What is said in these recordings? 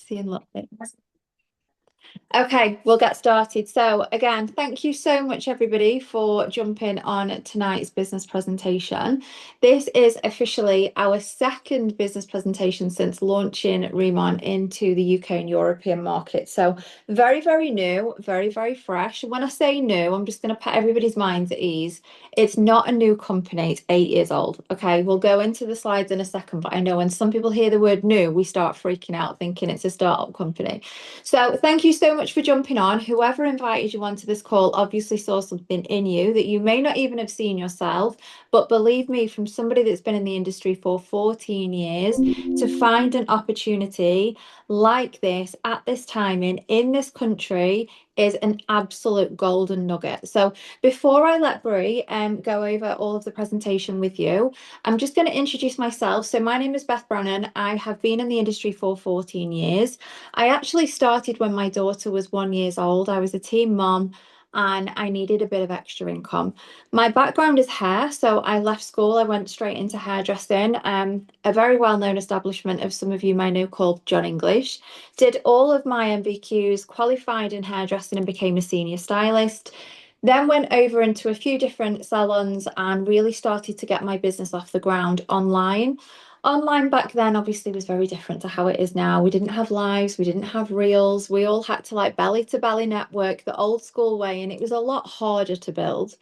See you in a little bit. Okay, we'll get started. So, again, thank you so much, everybody, for jumping on tonight's business presentation. This is officially our second business presentation since launching Riman into the UK and European market. So, very, very new, very, very fresh. When I say new, I'm just going to put everybody's minds at ease. It's not a new company, it's 8 years old. Okay, we'll go into the slides in a second, but I know when some people hear the word new, we start freaking out thinking it's a startup company. So thank you so much for jumping on. Whoever invited you onto this call obviously saw something in you that you may not even have seen yourself. But believe me, from somebody that's been in the industry for 14 years, to find an opportunity like this at this timing in this country is an absolute golden nugget. So before I let Brie go over all of the presentation with you, I'm just going to introduce myself. So my name is Beth Brannan. I have been in the industry for 14 years. I actually started when my daughter was 1 year old. I was a teen mom and I needed a bit of extra income. My background is hair, so I left school. I went straight into hairdressing, a very well-known establishment of some of you may know called John English. Did all of my MBQs, qualified in hairdressing and became a senior stylist. Then went over into a few different salons and really started to get my business off the ground online. Online back then obviously was very different to how it is now. We didn't have lives, we didn't have reels. We all had to like belly to belly network the old school way, and it was a lot harder to build.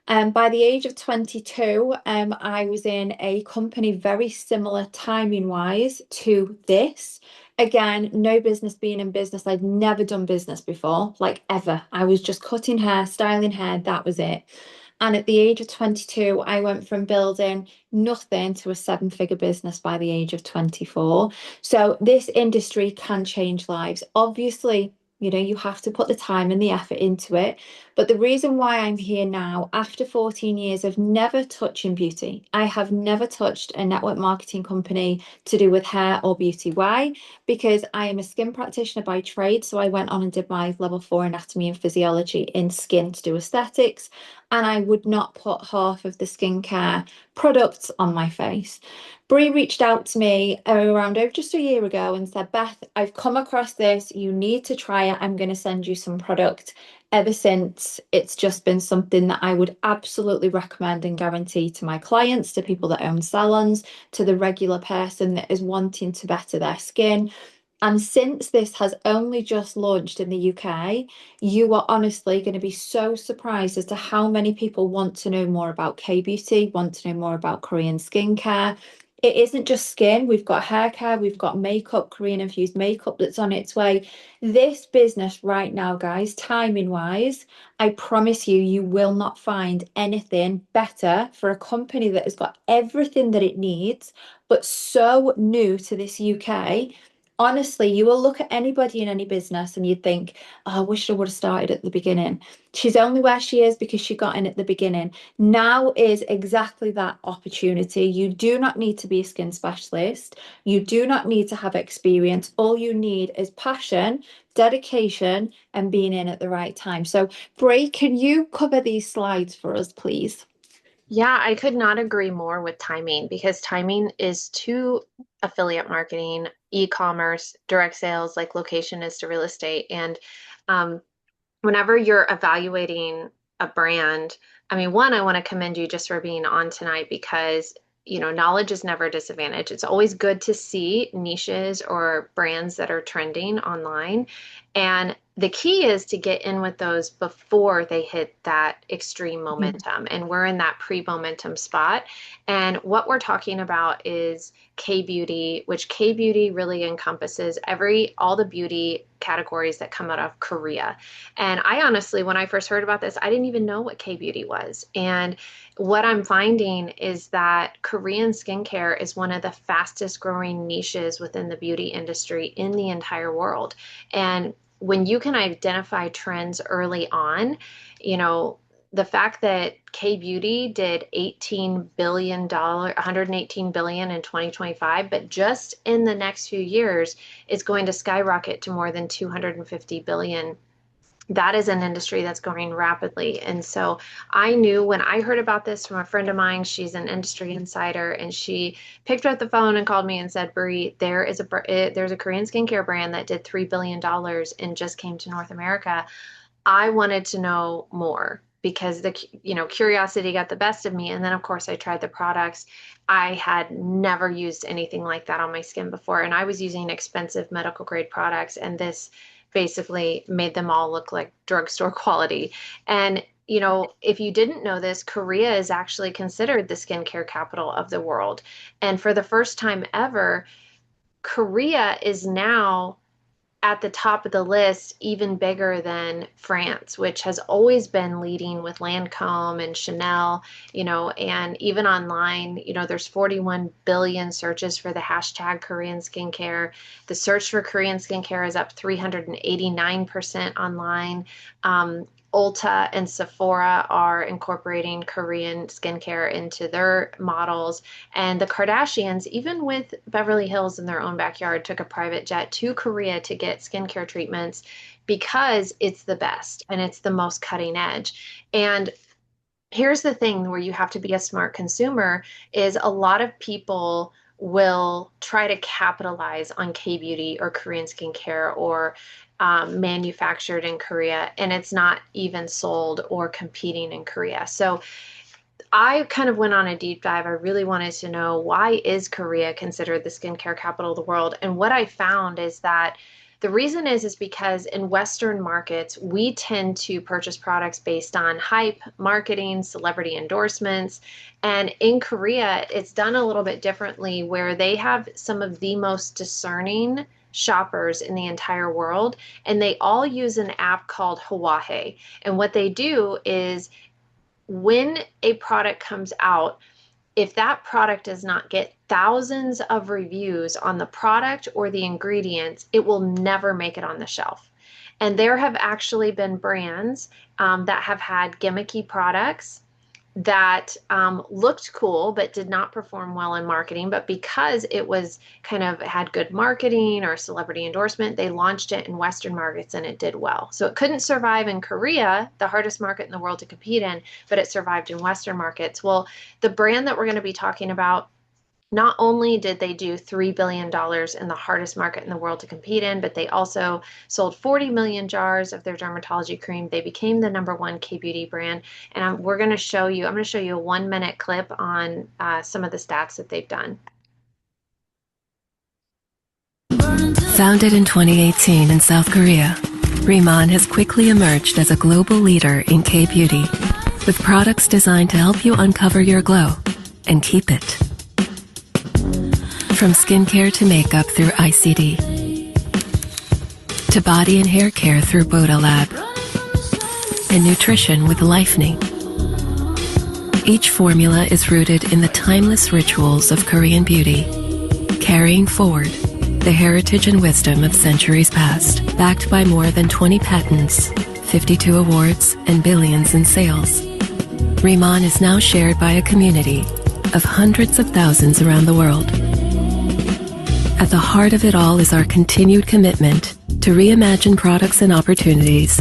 By the age of 22, I was in a company very similar timing wise to this. Again, no business being in business. I'd never done business before, like ever. I was just cutting hair, styling hair, that was it. And at the age of 22, I went from building nothing to a seven-figure business by the age of 24. So this industry can change lives. Obviously, you have to put the time and the effort into it. But the reason why I'm here now, after 14 years of never touching beauty, I have never touched a network marketing company to do with hair or beauty. Why? Because I am a skin practitioner by trade. So I went on and did my level 4 anatomy and physiology in skin to do aesthetics. And I would not put half of the skincare products on my face. Brie reached out to me around over just a year ago and said, Beth, I've come across this. You need to try it. I'm going to send you some product. Ever since, it's just been something that I would absolutely recommend and guarantee to my clients, to people that own salons, to the regular person that is wanting to better their skin. And since this has only just launched in the UK, you are honestly going to be so surprised as to how many people want to know more about K-beauty, want to know more about Korean skincare. It isn't just skin, we've got hair care, we've got makeup, Korean infused makeup that's on its way. This business right now, guys, timing wise, I promise you, you will not find anything better for a company that has got everything that it needs, but so new to this UK. Honestly, you will look at anybody in any business and you'd think, oh, I wish I would have started at the beginning. She's only where she is because she got in at the beginning. Now is exactly that opportunity. You do not need to be a skin specialist. You do not need to have experience. All you need is passion, dedication, and being in at the right time. So, Brie, can you cover these slides for us, please? Yeah, I could not agree more with timing because timing is to affiliate marketing, e-commerce, direct sales, like location is to real estate. And um, whenever you're evaluating a brand, I mean, one, I want to commend you just for being on tonight because, knowledge is never a disadvantage. It's always good to see niches or brands that are trending online. And the key is to get in with those before they hit that extreme Mhm. momentum. And we're in that pre-momentum spot. And what we're talking about is K-beauty, which K-beauty really encompasses all the beauty categories that come out of Korea. And I honestly, when I first heard about this, I didn't even know what K-beauty was. And what I'm finding is that Korean skincare is one of the fastest growing niches within the beauty industry in the entire world. And when you can identify trends early on, you know, the fact that K-beauty did $118 billion, 118 billion in 2025, but just in the next few years, it's going to skyrocket to more than 250 billion that is an industry that's growing rapidly. And so I knew when I heard about this from a friend of mine, she's an industry insider, and she picked up the phone and called me and said, Brie, there's a Korean skincare brand that did $3 billion and just came to North America. I wanted to know more because curiosity got the best of me. And then of course I tried the products. I had never used anything like that on my skin before, and I was using expensive medical grade products, and this basically made them all look like drugstore quality. And if you didn't know this, Korea is actually considered the skincare capital of the world. And for the first time ever, Korea is now at the top of the list, even bigger than France, which has always been leading with Lancome and Chanel, and even online, there's 41 billion searches for the hashtag Korean skincare. The search for Korean skincare is up 389% online. Ulta and Sephora are incorporating Korean skincare into their models. And the Kardashians, even with Beverly Hills in their own backyard, took a private jet to Korea to get skincare treatments because it's the best and it's the most cutting edge. And here's the thing where you have to be a smart consumer is a lot of people will try to capitalize on K-beauty or Korean skincare or manufactured in Korea, and it's not even sold or competing in Korea. So I kind of went on a deep dive. I really wanted to know, why is Korea considered the skincare capital of the world? And what I found is that the reason is because in Western markets, we tend to purchase products based on hype, marketing, celebrity endorsements. And in Korea, it's done a little bit differently, where they have some of the most discerning shoppers in the entire world, and they all use an app called Hawaii. And what they do is, when a product comes out, if that product does not get thousands of reviews on the product or the ingredients, it will never make it on the shelf. And there have actually been brands that have had gimmicky products that looked cool but did not perform well in marketing. But because it was kind of had good marketing or celebrity endorsement, they launched it in Western markets and it did well. So it couldn't survive in Korea, the hardest market in the world to compete in, but it survived in Western markets. Well, the brand that we're going to be talking about, not only did they do $3 billion in the hardest market in the world to compete in, but they also sold 40 million jars of their dermatology cream. They became the #1 K-beauty brand. And I'm going to show you a 1 minute clip on some of the stats that they've done. Founded in 2018 in South Korea, Riman has quickly emerged as a global leader in K-beauty, with products designed to help you uncover your glow and keep it. From skincare to makeup through ICD, to body and hair care through Boda Lab, and nutrition with Lifening. Each formula is rooted in the timeless rituals of Korean beauty, carrying forward the heritage and wisdom of centuries past, backed by more than 20 patents, 52 awards, and billions in sales. Riman is now shared by a community of hundreds of thousands around the world. At the heart of it all is our continued commitment to reimagine products and opportunities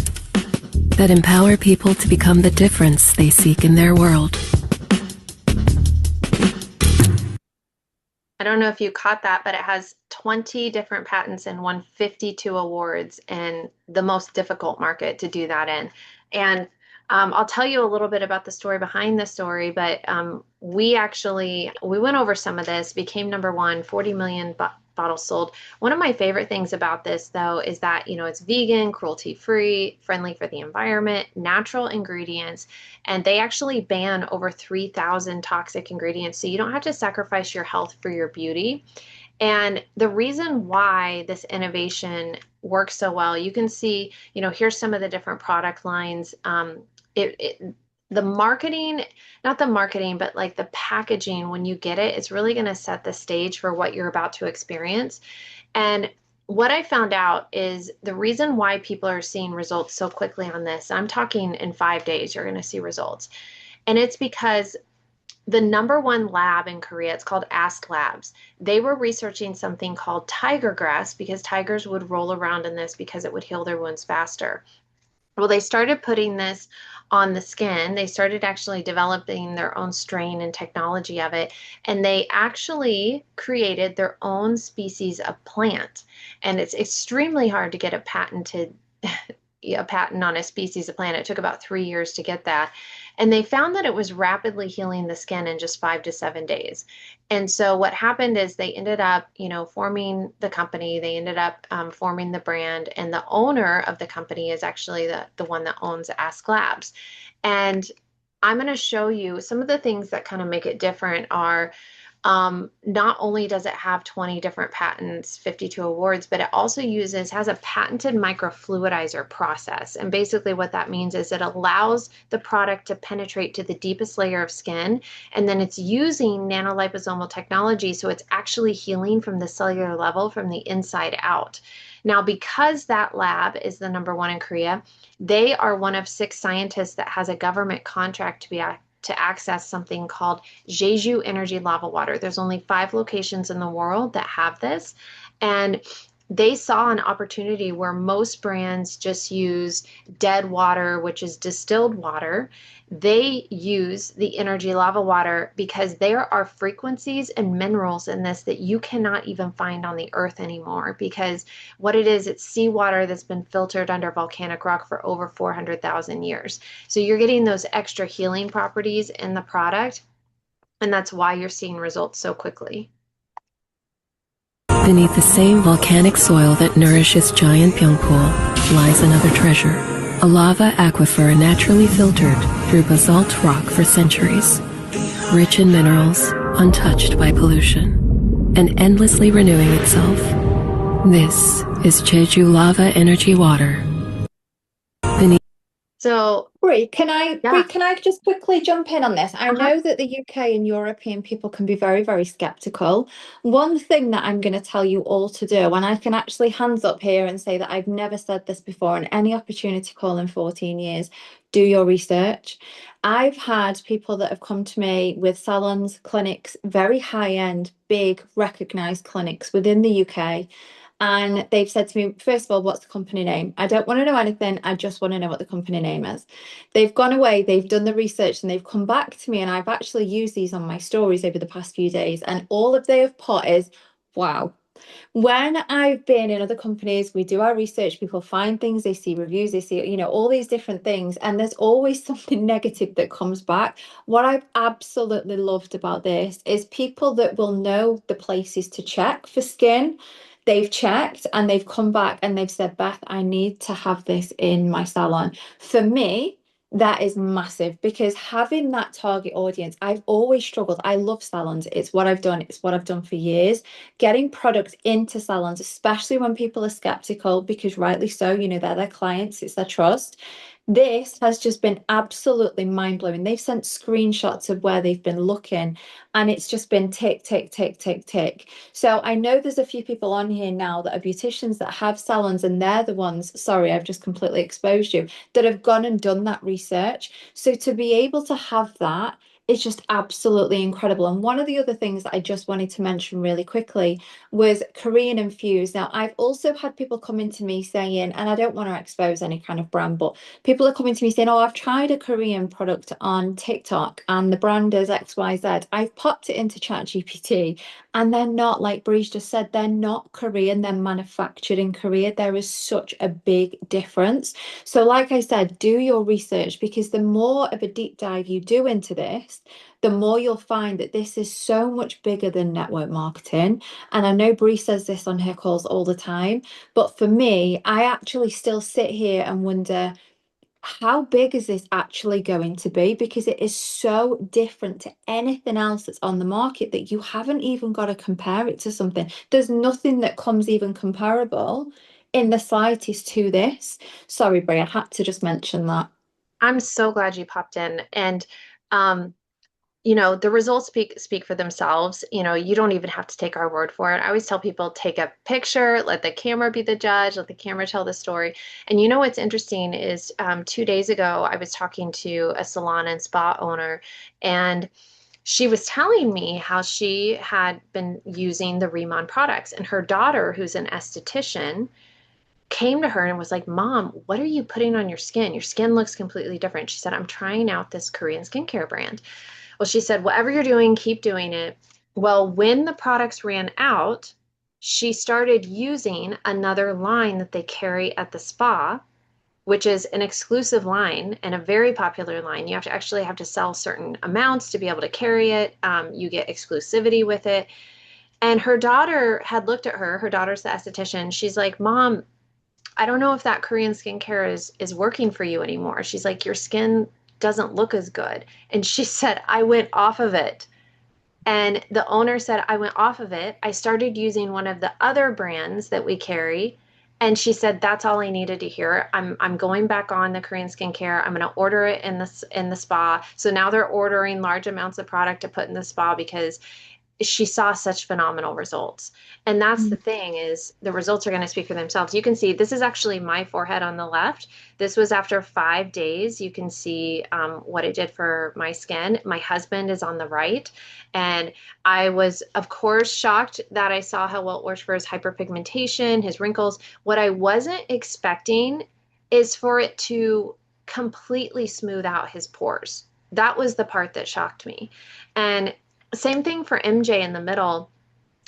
that empower people to become the difference they seek in their world. I don't know if you caught that, but it has 20 different patents and won 52 awards in the most difficult market to do that in. And I'll tell you a little bit about the story behind the story, but we went over some of this, became #1, 40 million bottles sold. One of my favorite things about this, though, is that, it's vegan, cruelty-free, friendly for the environment, natural ingredients, and they actually ban over 3,000 toxic ingredients, so you don't have to sacrifice your health for your beauty. And the reason why this innovation works so well, you can see, here's some of the different product lines. It, it the marketing, not the marketing, but like the packaging, when you get it, it's really going to set the stage for what you're about to experience. And what I found out is the reason why people are seeing results so quickly on this, I'm talking in 5 days, you're going to see results. And it's because the #1 lab in Korea, it's called Ask Labs. They were researching something called tiger grass because tigers would roll around in this because it would heal their wounds faster. Well, they started putting this on the skin. They started actually developing their own strain and technology of it. And they actually created their own species of plant. And it's extremely hard to get a patent on a species of plant. It took about 3 years to get that. And they found that it was rapidly healing the skin in just 5 to 7 days. And so what happened is they ended up, forming the company. They ended up forming the brand, and the owner of the company is actually the one that owns Ask Labs. And I'm going to show you some of the things that kind of make it different are not only does it have 20 different patents, 52 awards, but it also has a patented microfluidizer process. And basically what that means is it allows the product to penetrate to the deepest layer of skin. And then it's using nanoliposomal technology. So it's actually healing from the cellular level from the inside out. Now, because that lab is the number one in Korea, they are one of 6 scientists that has a government contract to access something called Jeju Energy Lava Water. There's only 5 locations in the world that have this. And they saw an opportunity where most brands just use dead water, which is distilled water. They use the energy lava water because there are frequencies and minerals in this that you cannot even find on the earth anymore. Because what it is, it's seawater that's been filtered under volcanic rock for over 400,000 years. So you're getting those extra healing properties in the product, and that's why you're seeing results so quickly. Beneath the same volcanic soil that nourishes giant Pyeongpool lies another treasure, a lava aquifer naturally filtered through basalt rock for centuries, rich in minerals, untouched by pollution, and endlessly renewing itself. This is Jeju Lava Energy Water. Beneath So, Brie, yeah. can I just quickly jump in on this? I Uh-huh. know that the UK and European people can be very, very skeptical. One thing that I'm going to tell you all to do, and I can actually hands up here and say that I've never said this before in any opportunity call in 14 years, do your research. I've had people that have come to me with salons, clinics, very high-end, big, recognized clinics within the UK. And they've said to me, first of all, what's the company name? I don't want to know anything. I just want to know what the company name is. They've gone away, they've done the research, and they've come back to me. And I've actually used these on my stories over the past few days. And all of they have put is, wow. When I've been in other companies, we do our research, people find things, they see reviews, they see, all these different things, and there's always something negative that comes back. What I've absolutely loved about this is people that will know the places to check for skin. They've checked and they've come back and they've said, Beth, I need to have this in my salon. For me, that is massive because having that target audience, I've always struggled. I love salons. It's what I've done. It's what I've done for years. Getting products into salons, especially when people are skeptical, because rightly so, they're their clients, it's their trust. This has just been absolutely mind blowing. They've sent screenshots of where they've been looking, and it's just been tick, tick, tick, tick, tick. So I know there's a few people on here now that are beauticians that have salons, and they're the ones, sorry, I've just completely exposed you, that have gone and done that research. So to be able to have that is just absolutely incredible. And one of the other things that I just wanted to mention really quickly was Korean infused. Now, I've also had people come into me saying, and I don't want to expose any kind of brand, but people are coming to me saying, oh, I've tried a Korean product on TikTok and the brand is XYZ. I've popped it into ChatGPT and they're not, like Breeze just said, they're not Korean, they're manufactured in Korea. There is such a big difference. So, like I said, do your research because the more of a deep dive you do into this, the more you'll find that this is so much bigger than network marketing. And I know Bree says this on her calls all the time, but for me, I actually still sit here and wonder, how big is this actually going to be? Because it is so different to anything else that's on the market that you haven't even got to compare it to something. There's nothing that comes even comparable in the slightest to this. Sorry, Brie, I had to just mention that. I'm so glad you popped in. And um, the results speak for themselves. You don't even have to take our word for it. I always tell people take a picture, let the camera be the judge, let the camera tell the story. And what's interesting is 2 days ago, I was talking to a salon and spa owner, and she was telling me how she had been using the Riman products, and her daughter, who's an esthetician, came to her and was like, Mom, what are you putting on your skin? Your skin looks completely different. She said, I'm trying out this Korean skincare brand. Well, she said, whatever you're doing, keep doing it. Well, when the products ran out, she started using another line that they carry at the spa, which is an exclusive line and a very popular line. You have to actually have to sell certain amounts to be able to carry it. You get exclusivity with it. And her daughter had looked at her. Her daughter's the esthetician. She's like, Mom, I don't know if that Korean skincare is working for you anymore. She's like, your skin doesn't look as good. And she said, I went off of it. And the owner said, I went off of it. I started using one of the other brands that we carry. And she said, that's all I needed to hear. I'm going back on the Korean skincare. I'm going to order it in the spa. So now they're ordering large amounts of product to put in the spa because she saw such phenomenal results. And that's the thing is the results are going to speak for themselves. You can see this is actually my forehead on the left. This was after 5 days. You can see what it did for my skin. My husband is on the right. And I was, of course, shocked that I saw how well it worked for his hyperpigmentation, his wrinkles. What I wasn't expecting is for it to completely smooth out his pores. That was the part that shocked me. And same thing for MJ in the middle.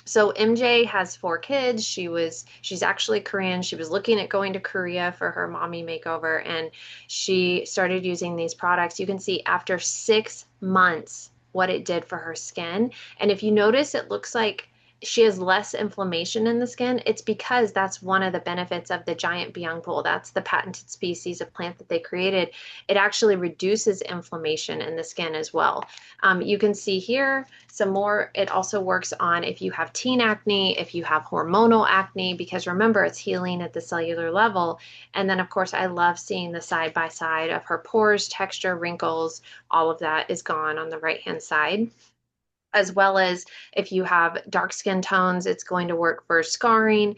So MJ has 4 kids. She's actually Korean. She was looking at going to Korea for her mommy makeover and she started using these products. You can see after 6 months what it did for her skin. And if you notice, it looks like she has less inflammation in the skin. It's because that's one of the benefits of the giant byung pul. That's the patented species of plant that they created. It actually reduces inflammation in the skin as well. You can see here some more. It also works on if you have teen acne, if you have hormonal acne, because remember, it's healing at the cellular level. And then, of course, I love seeing the side by side of her pores, texture, wrinkles, all of that is gone on the right-hand side. As well as if you have dark skin tones, it's going to work for scarring,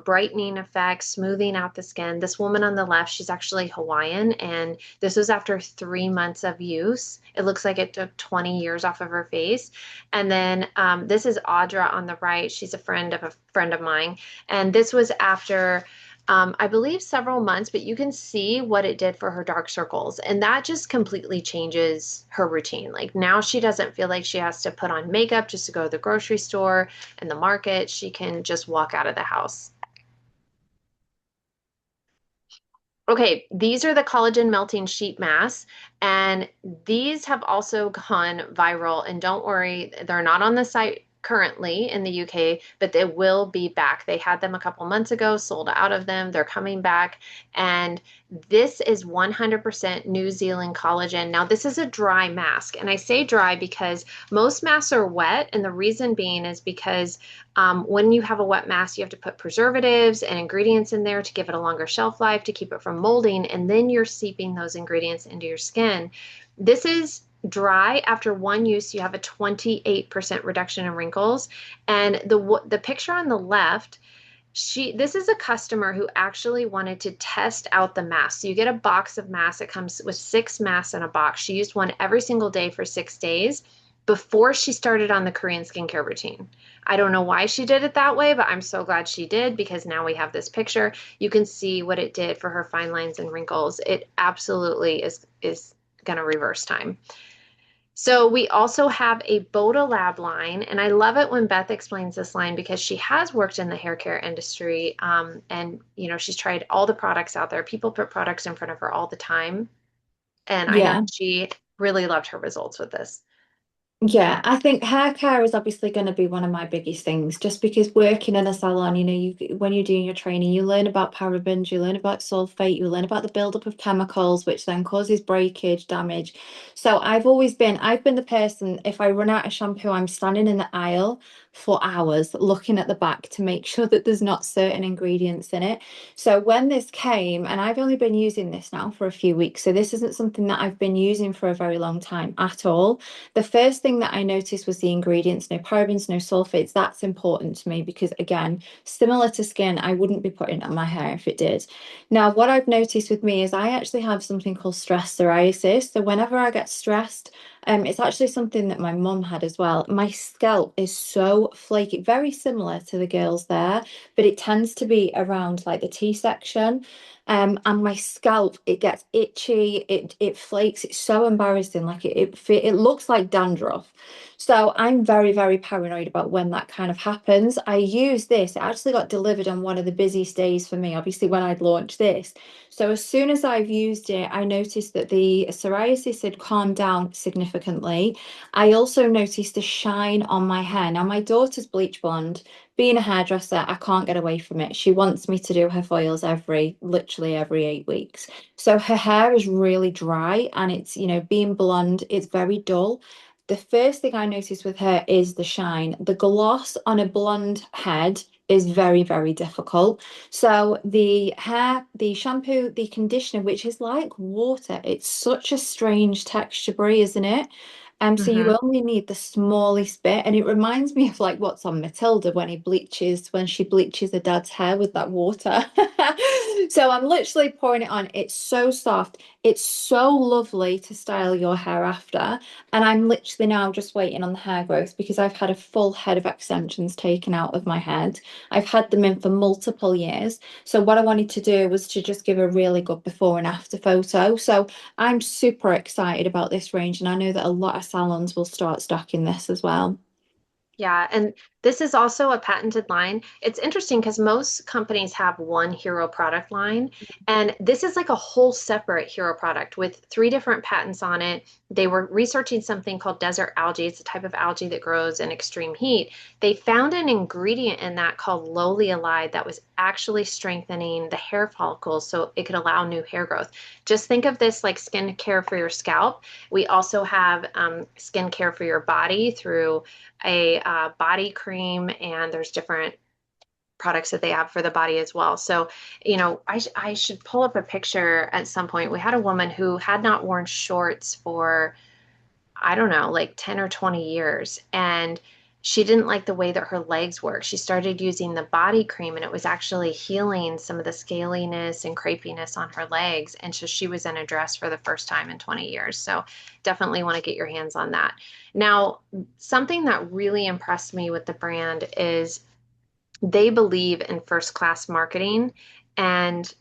brightening effects, smoothing out the skin. This woman on the left, she's actually Hawaiian, and this was after 3 months of use. It looks like it took 20 years off of her face. And then this is Audra on the right. She's a friend of mine. And this was after I believe several months, but you can see what it did for her dark circles. And that just completely changes her routine. Like now she doesn't feel like she has to put on makeup just to go to the grocery store and the market. She can just walk out of the house. Okay, these are the collagen melting sheet masks, and these have also gone viral. And don't worry, they're not on the site currently in the UK, but they will be back. They had them a couple months ago, sold out of them. They're coming back. And this is 100% New Zealand collagen. Now, this is a dry mask. And I say dry because most masks are wet. And the reason being is because when you have a wet mask, you have to put preservatives and ingredients in there to give it a longer shelf life, to keep it from molding. And then you're seeping those ingredients into your skin. This is dry. After one use, you have a 28% reduction in wrinkles. And the picture on the left, this is a customer who actually wanted to test out the mask. So you get a box of masks. It comes with 6 masks in a box. She used one every single day for 6 days before she started on the Korean skincare routine. I don't know why she did it that way, but I'm so glad she did because now we have this picture. You can see what it did for her fine lines and wrinkles. It absolutely is going to reverse time. So we also have a Boda Lab line, and I love it when Beth explains this line because she has worked in the hair care industry, and she's tried all the products out there. People put products in front of her all the time, and I know Yeah. she really loved her results with this. Yeah, I think hair care is obviously going to be one of my biggest things, just because working in a salon, when you're doing your training, you learn about parabens, you learn about sulfate, you learn about the buildup of chemicals, which then causes breakage, damage. So I've been the person, if I run out of shampoo, I'm standing in the aisle for hours looking at the back to make sure that there's not certain ingredients in it. So when this came, and I've only been using this now for a few weeks, so this isn't something that I've been using for a very long time at all. The first thing that I noticed was the ingredients, no parabens, no sulfates. That's important to me because, again, similar to skin, I wouldn't be putting it on my hair if it did. Now, what I've noticed with me is I actually have something called stress psoriasis. So whenever I get stressed, It's actually something that my mum had as well. My scalp is so flaky, very similar to the girls there, but it tends to be around like the T-section. And my scalp, it gets itchy, it flakes. It's so embarrassing. Like it looks like dandruff. So I'm very, very paranoid about when that kind of happens. I use this. It actually got delivered on one of the busiest days for me, obviously, when I'd launched this. So as soon as I've used it, I noticed that the psoriasis had calmed down significantly. I also noticed a shine on my hair. Now, my daughter's bleach blonde. Being a hairdresser, I can't get away from it. She wants me to do her foils literally every 8 weeks. So her hair is really dry and it's, being blonde, it's very dull. The first thing I noticed with her is the shine. The gloss on a blonde head is very, very difficult. So the shampoo, the conditioner, which is like water, it's such a strange texture, Brie, isn't it? So you Hmm. only need the smallest bit, and it reminds me of like what's on Matilda when she bleaches her dad's hair with that water. So I'm literally pouring it on. It's so soft. It's so lovely to style your hair after. And I'm literally now just waiting on the hair growth because I've had a full head of extensions taken out of my head. I've had them in for multiple years. So what I wanted to do was to just give a really good before and after photo. So I'm super excited about this range, and I know that a lot of salons will start stocking this as well. Yeah, and this is also a patented line. It's interesting because most companies have one hero product line, and this is like a whole separate hero product with three different patents on it. They were researching something called desert algae. It's a type of algae that grows in extreme heat. They found an ingredient in that called loliolide that was actually strengthening the hair follicles so it could allow new hair growth. Just think of this like skin care for your scalp. We also have skin care for your body through a body cream, and there's different products that they have for the body as well. So, I should pull up a picture at some point. We had a woman who had not worn shorts for, I don't know, like 10 or 20 years. And she didn't like the way that her legs work. She started using the body cream, and it was actually healing some of the scaliness and crepiness on her legs. And so she was in a dress for the first time in 20 years. So definitely want to get your hands on that. Now, something that really impressed me with the brand is they believe in first class marketing. And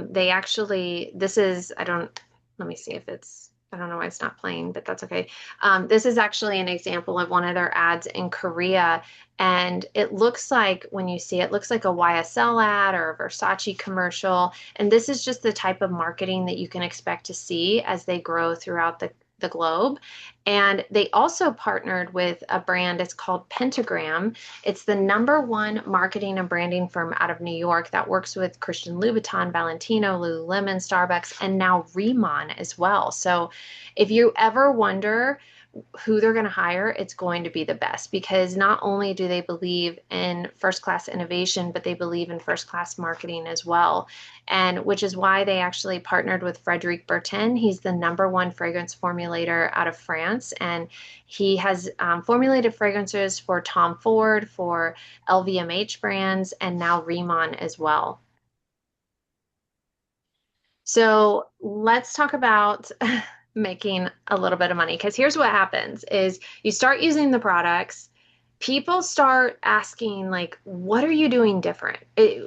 they actually, this is, I don't, let me see if it's, I don't know why it's not playing, but that's okay. This is actually an example of one of their ads in Korea. And it looks like, when you see it, looks like a YSL ad or a Versace commercial. And this is just the type of marketing that you can expect to see as they grow throughout the globe. And they also partnered with a brand, it's called Pentagram. It's the number one marketing and branding firm out of New York that works with Christian Louboutin, Valentino, Lululemon, Starbucks, and now Riman as well. So if you ever wonder who they're going to hire, it's going to be the best, because not only do they believe in first class innovation, but they believe in first class marketing as well. And which is why they actually partnered with Frederic Bertin. He's the number one fragrance formulator out of France. And he has formulated fragrances for Tom Ford, for LVMH brands, and now Riman as well. So let's talk about making a little bit of money, because here's what happens is you start using the products, people start asking like, what are you doing different?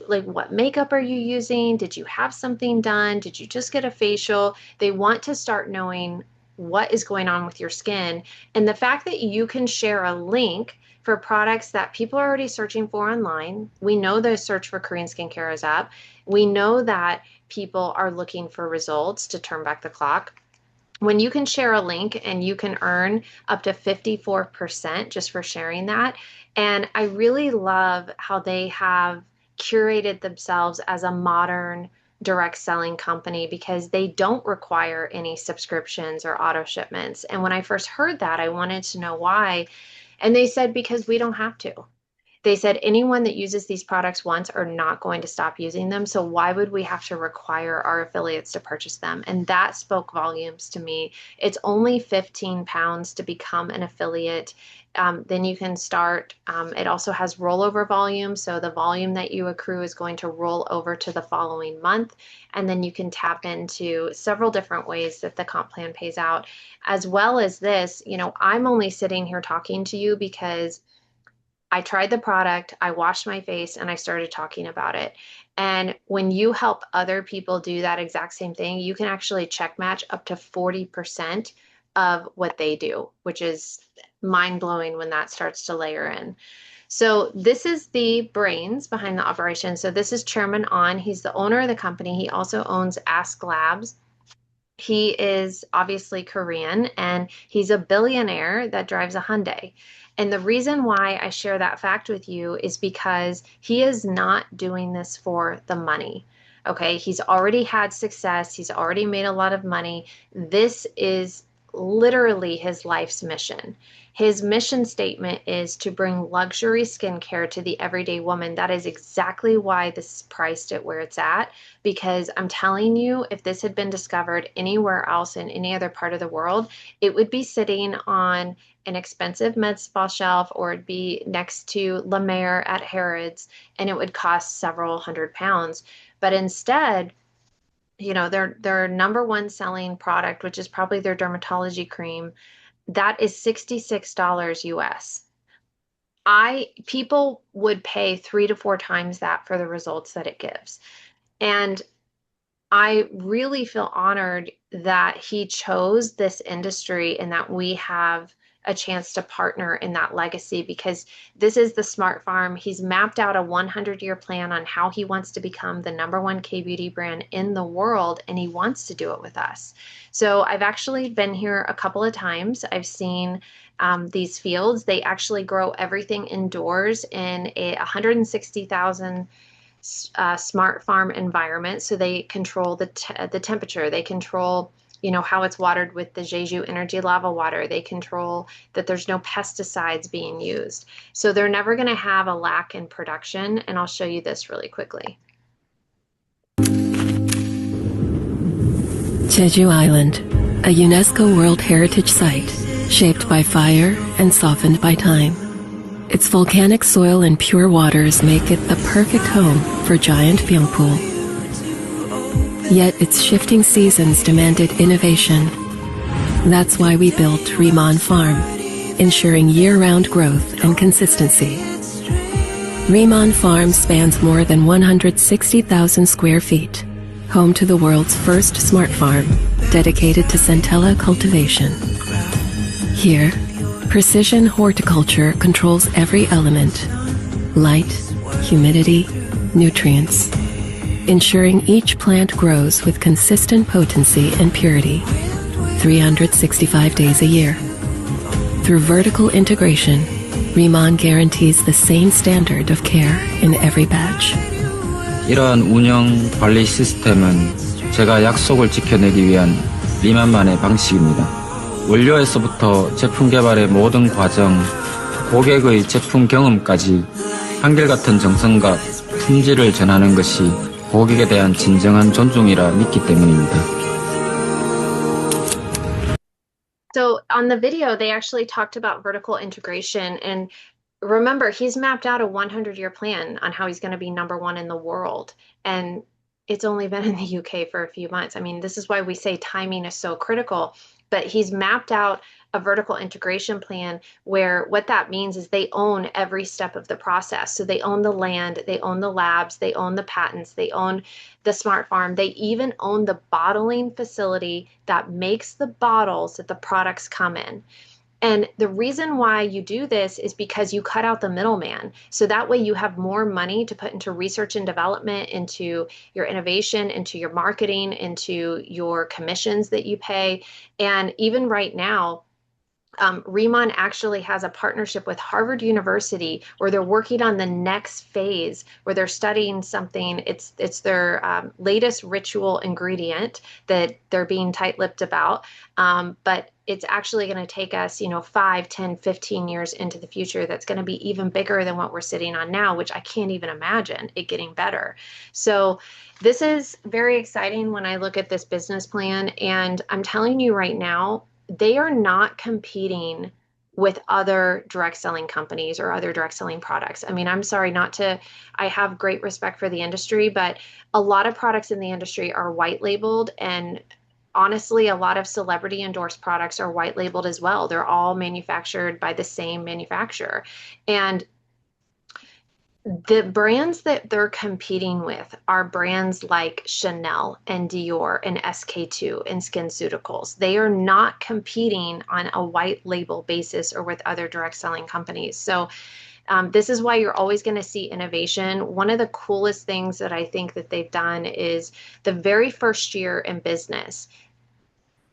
Like, what makeup are you using? Did you have something done? Did you just get a facial? They want to start knowing what is going on with your skin. And the fact that you can share a link for products that people are already searching for online. We know the search for Korean skincare is up. We know that people are looking for results to turn back the clock. When you can share a link and you can earn up to 54% just for sharing that. And I really love how they have curated themselves as a modern direct selling company, because they don't require any subscriptions or auto shipments. And when I first heard that, I wanted to know why. And they said, because we don't have to. they said anyone that uses these products once are not going to stop using them. So why would we have to require our affiliates to purchase them? And that spoke volumes to me. It's only 15 pounds to become an affiliate. Then you can start. It also has rollover volume. So the volume that you accrue is going to roll over to the following month. And then you can tap into several different ways that the comp plan pays out. As well as this, I'm only sitting here talking to you because I tried the product, I washed my face, and I started talking about it. And when you help other people do that exact same thing, you can actually check match up to 40% of what they do, which is mind blowing when that starts to layer in. So this is the brains behind the operation. So this is Chairman On. He's the owner of the company. He also owns Ask Labs. He is obviously Korean and he's a billionaire that drives a Hyundai. And the reason why I share that fact with you is because he is not doing this for the money. Okay, he's already had success, he's already made a lot of money. This is literally his life's mission. His mission statement is to bring luxury skincare to the everyday woman. That is exactly why this is priced at where it's at, because I'm telling you, if this had been discovered anywhere else in any other part of the world, it would be sitting on an expensive med spa shelf, or it'd be next to La Mer at Harrods, and it would cost several $100s. But instead, their number one selling product, which is probably their dermatology cream, that is $66 US. People would pay 3 to 4 times that for the results that it gives. And I really feel honored that he chose this industry and that we have a chance to partner in that legacy, because this is the Smart Farm. He's mapped out a 100-year plan on how he wants to become the number one K-beauty brand in the world, and he wants to do it with us. So I've actually been here a couple of times. I've seen these fields. They actually grow everything indoors in a 160,000 smart farm environment. So they control the temperature. They control, how it's watered with the Jeju Energy lava water. They control that there's no pesticides being used. So they're never going to have a lack in production. And I'll show you this really quickly. Jeju Island, a UNESCO World Heritage Site, shaped by fire and softened by time. Its volcanic soil and pure waters make it the perfect home for giant Byungpool. Yet its shifting seasons demanded innovation. That's why we built Riman Farm, ensuring year-round growth and consistency. Riman Farm spans more than 160,000 square feet, home to the world's first smart farm dedicated to centella cultivation. Here, precision horticulture controls every element: light, humidity, nutrients, ensuring each plant grows with consistent potency and purity, 365 days a year. Through vertical integration, Riman guarantees the same standard of care in every batch. 이러한 운영 관리 시스템은 제가 약속을 지켜내기 위한 리만만의 방식입니다. 원료에서부터 제품 개발의 모든 과정, 고객의 제품 경험까지 한결같은 정성과 품질을 전하는 것이 고객에 대한 진정한 존중이라 믿기 때문입니다. So on the video, they actually talked about vertical integration. And remember, he's mapped out a 100-year plan on how he's going to be number one in the world. And it's only been in the UK for a few months. I mean, this is why we say timing is so critical. But he's mapped out a vertical integration plan where what that means is they own every step of the process. So they own the land, they own the labs, they own the patents, they own the smart farm. They even own the bottling facility that makes the bottles that the products come in. And the reason why you do this is because you cut out the middleman. So that way you have more money to put into research and development, into your innovation, into your marketing, into your commissions that you pay. And even right now, Riman actually has a partnership with Harvard University where they're working on the next phase, where they're studying something. It's their latest ritual ingredient that they're being tight-lipped about. But it's actually going to take us, 5, 10, 15 years into the future. That's going to be even bigger than what we're sitting on now, which I can't even imagine it getting better. So this is very exciting when I look at this business plan. And I'm telling you right now, they are not competing with other direct selling companies or other direct selling products. I mean, I'm sorry not to, I have great respect for the industry, but a lot of products in the industry are white labeled, and honestly, a lot of celebrity endorsed products are white labeled as well. They're all manufactured by the same manufacturer. And the brands that they're competing with are brands like Chanel and Dior and SK2 and SkinCeuticals. They are not competing on a white label basis or with other direct selling companies. So this is why you're always going to see innovation. One of the coolest things that I think that they've done is the very first year in business,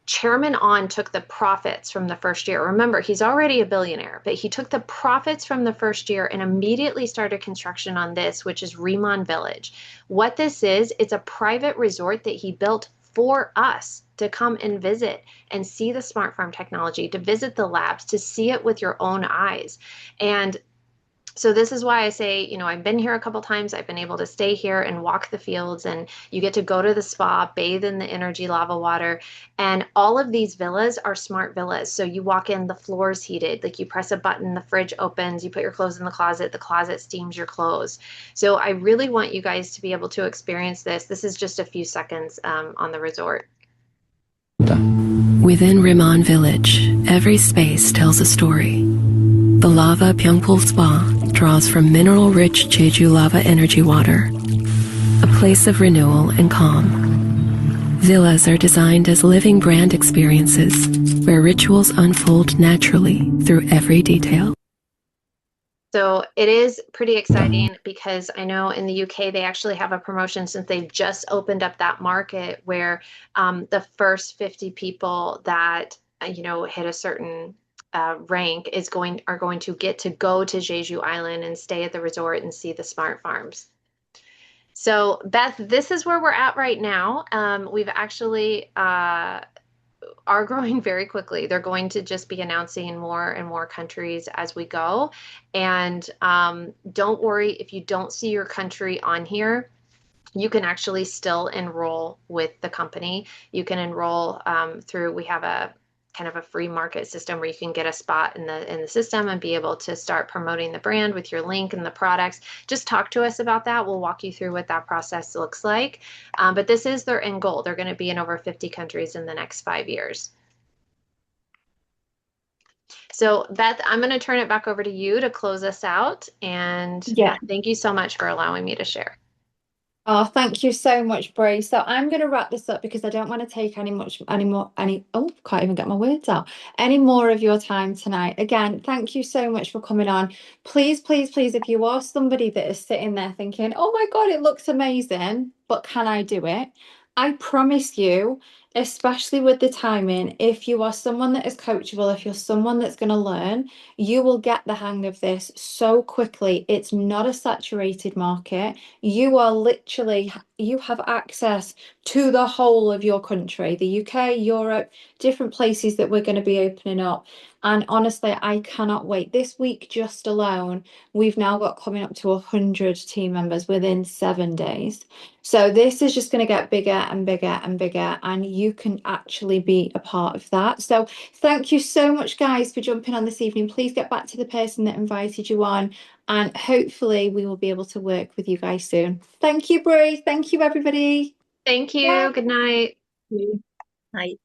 Chairman On took the profits from the first year. Remember, he's already a billionaire, but he took the profits from the first year and immediately started construction on this, which is Riman Village. What this is, it's a private resort that he built for us to come and visit and see the smart farm technology, to visit the labs, to see it with your own eyes. And so this is why I say, I've been here a couple times. I've been able to stay here and walk the fields, and you get to go to the spa, bathe in the energy lava water. And all of these villas are smart villas. So you walk in, the floor is heated. Like, you press a button, the fridge opens, you put your clothes in the closet steams your clothes. So I really want you guys to be able to experience this. This is just a few seconds on the resort. Within Riman Village, every space tells a story. The Lava Pyeongpul Spa draws from mineral-rich Jeju lava energy water, a place of renewal and calm. Villas are designed as living brand experiences where rituals unfold naturally through every detail. So it is pretty exciting because I know in the UK they actually have a promotion since they've just opened up that market where the first 50 people that hit a certain rank are going to get to go to Jeju Island and stay at the resort and see the smart farms. So Beth, this is where we're at right now. We've actually are growing very quickly. They're going to just be announcing more and more countries as we go. And don't worry if you don't see your country on here. You can actually still enroll with the company. You can enroll through, we have a kind of a free market system where you can get a spot in the system and be able to start promoting the brand with your link and the products. Just talk to us about that. We'll walk you through what that process looks like. But this is their end goal. They're going to be in over 50 countries in the next 5 years. So Beth, I'm going to turn it back over to you to close us out. And thank you so much for allowing me to share. Oh, thank you so much, Bree. So I'm going to wrap this up because I don't want to take any can't even get my words out, any more of your time tonight. Again, thank you so much for coming on. Please, please, please, if you are somebody that is sitting there thinking, oh my God, it looks amazing, but can I do it? I promise you, especially with the timing, if you are someone that is coachable, if you're someone that's going to learn, you will get the hang of this so quickly. It's not a saturated market. You are literally, you have access to the whole of your country, the UK, Europe, different places that we're going to be opening up. And honestly, I cannot wait. This week just alone, we've now got coming up to 100 team members within 7 days. So this is just going to get bigger and bigger and bigger, and you can actually be a part of that. So thank you so much, guys, for jumping on this evening. Please get back to the person that invited you on, and hopefully we will be able to work with you guys soon. Thank you, Bree. Thank you, everybody. Thank you. Bye. Good night. Night.